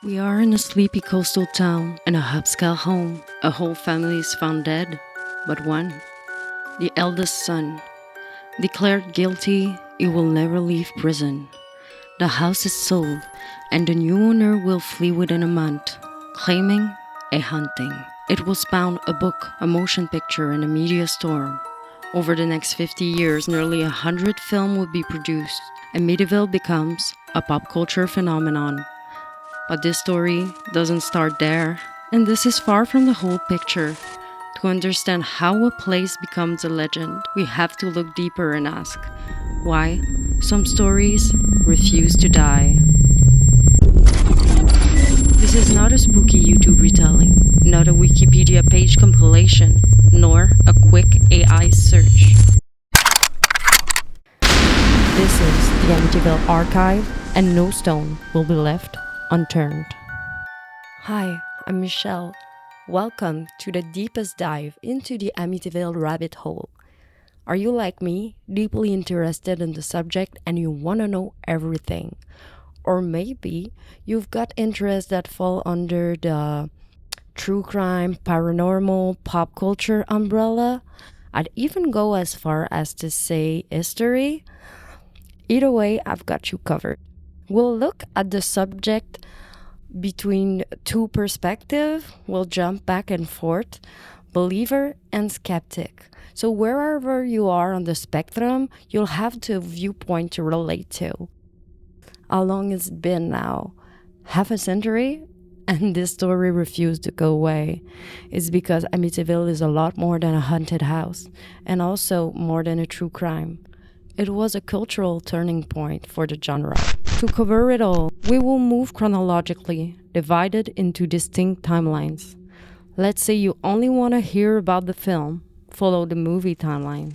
We are in a sleepy coastal town in a upscale home. A whole family is found dead, but one, the eldest son, declared guilty, he will never leave prison. The house is sold, and the new owner will flee within a month, claiming a hunting. It will spawn a book, a motion picture, and a media storm. Over the next 50 years, nearly 100 films will be produced, and Amityville becomes a pop culture phenomenon. But this story doesn't start there, and this is far from the whole picture. To understand how a place becomes a legend, we have to look deeper and ask why some stories refuse to die. This is not a spooky YouTube retelling, not a Wikipedia page compilation, nor a quick AI search. This is the Amityville Archive, and no stone will be left unturned. Hi, I'm Michelle. Welcome to the deepest dive into the Amityville rabbit hole. Are you like me, deeply interested in the subject and you want to know everything? Or maybe you've got interests that fall under the true crime, paranormal, pop culture umbrella? I'd even go as far as to say history. Either way, I've got you covered. We'll look at the subject between two perspectives. We'll jump back and forth, believer and skeptic. So wherever you are on the spectrum, you'll have a viewpoint to relate to. How long it's been now? Half a century? And this story refused to go away. It's because Amityville is a lot more than a haunted house, and also more than a true crime. It was a cultural turning point for the genre. To cover it all, we will move chronologically, divided into distinct timelines. Let's say you only want to hear about the film, follow the movie timeline.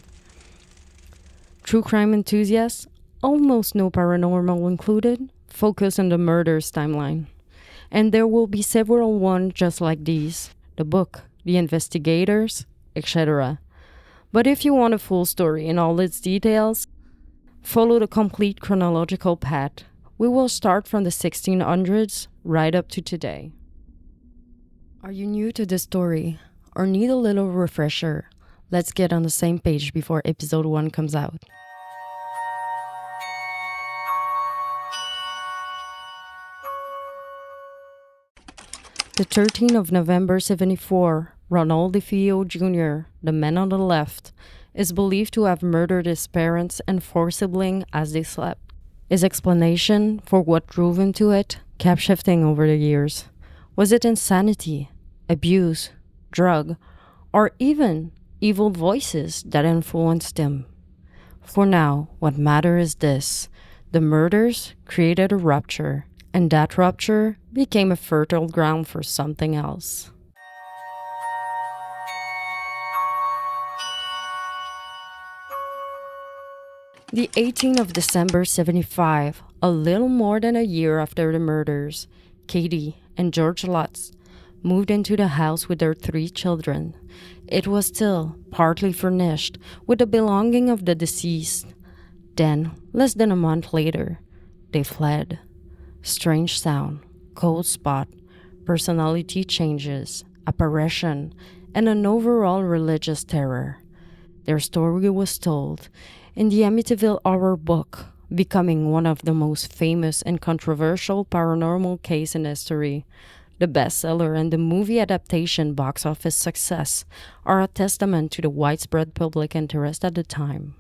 True crime enthusiasts, almost no paranormal included, focus on the murders timeline. And there will be several ones just like these, the book, the investigators, etc. But if you want a full story in all its details, follow the complete chronological path. We will start from the 1600s right up to today. Are you new to this story or need a little refresher? Let's get on the same page before episode 1 comes out. The 13th of November 74, Ronald DeFeo Jr., the man on the left, is believed to have murdered his parents and 4 siblings as they slept. His explanation for what drove him to it kept shifting over the years. Was it insanity, abuse, drug, or even evil voices that influenced him? For now, what matters is this: the murders created a rupture, and that rupture became a fertile ground for something else. The 18th of December 75, a little more than a year after the murders, Katie and George Lutz moved into the house with their 3 children. It was still partly furnished with the belongings of the deceased. Then, less than a month later, they fled. Strange sound, cold spot, personality changes, apparition, and an overall religious terror. Their story was told in the Amityville Horror book, becoming one of the most famous and controversial paranormal cases in history. The bestseller and the movie adaptation box office success are a testament to the widespread public interest at the time.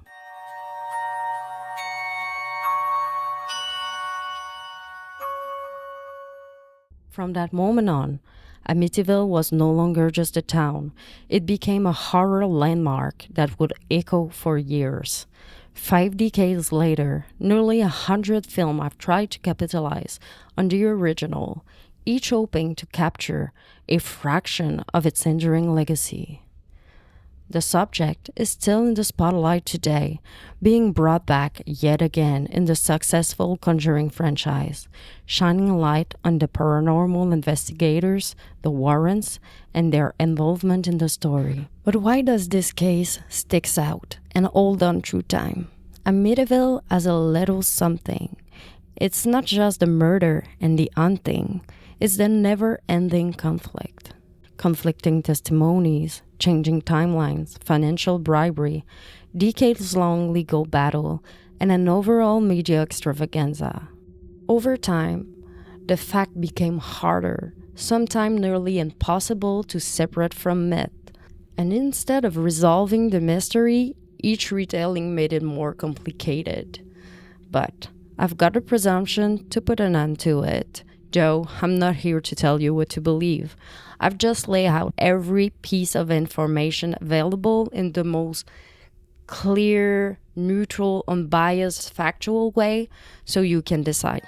From that moment on, Amityville was no longer just a town. It became a horror landmark that would echo for years. 5 decades later, nearly 100 films have tried to capitalize on the original, each hoping to capture a fraction of its enduring legacy. The subject is still in the spotlight today, being brought back yet again in the successful Conjuring franchise, shining light on the paranormal investigators, the Warrens, and their involvement in the story. But why does this case sticks out and hold on through time? Amityville has a little something. It's not just the murder and the haunting. is the never-ending conflict. Conflicting testimonies, changing timelines, financial bribery, decades-long legal battle, and an overall media extravaganza. Over time, the fact became harder, sometimes nearly impossible to separate from myth. And instead of resolving the mystery, each retelling made it more complicated. But I've got a presumption to put an end to it. Though I'm not here to tell you what to believe. I've just laid out every piece of information available in the most clear, neutral, unbiased, factual way so you can decide.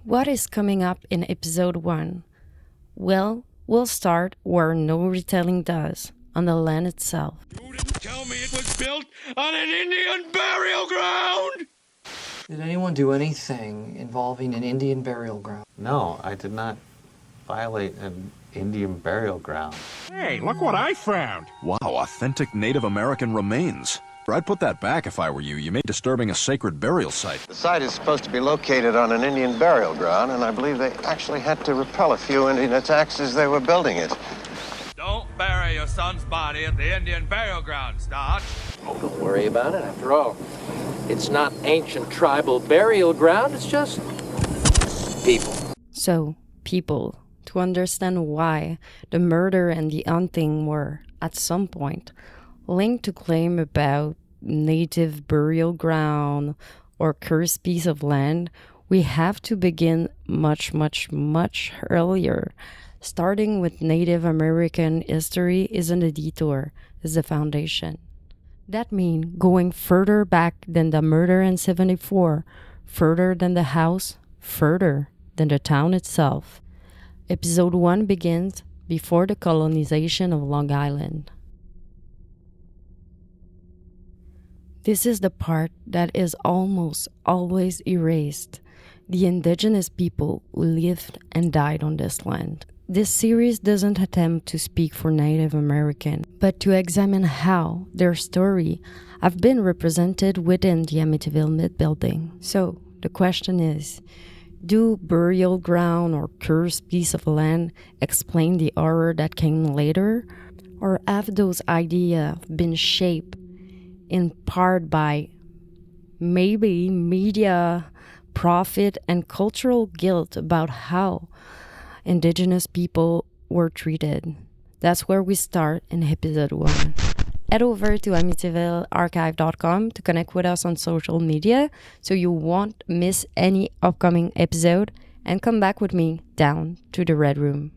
What is coming up in episode 1? Well, we'll start where no retelling does, on the land itself. You didn't tell me it was built on an Indian burial ground! Did anyone do anything involving an Indian burial ground? No, I did not violate an Indian burial ground. Hey, look what I found! Wow, authentic Native American remains. I'd put that back if I were you. You made disturbing a sacred burial site. The site is supposed to be located on an Indian burial ground, and I believe they actually had to repel a few Indian attacks as they were building it. Don't bury your son's body at the Indian burial ground, Stodge. Oh, don't worry about it. After all, it's not ancient tribal burial ground. It's just people. So, people, to understand why the murder and the hunting were, at some point, linked to claim about native burial ground or cursed piece of land, we have to begin much, much, much earlier. Starting with Native American history isn't a detour, it's the foundation. That means going further back than the murder in 74, further than the house, further than the town itself. Episode 1 begins before the colonization of Long Island. This is the part that is almost always erased. The indigenous people who lived and died on this land. This series doesn't attempt to speak for Native American, but to examine how their story have been represented within the Amityville myth building. So, the question is, do burial ground or cursed piece of land explain the horror that came later? Or have those ideas been shaped in part by maybe media, profit, and cultural guilt about how indigenous people were treated? That's where we start in episode 1. Head over to AmityvilleArchive.com to connect with us on social media so you won't miss any upcoming episode, and come back with me down to the Red Room.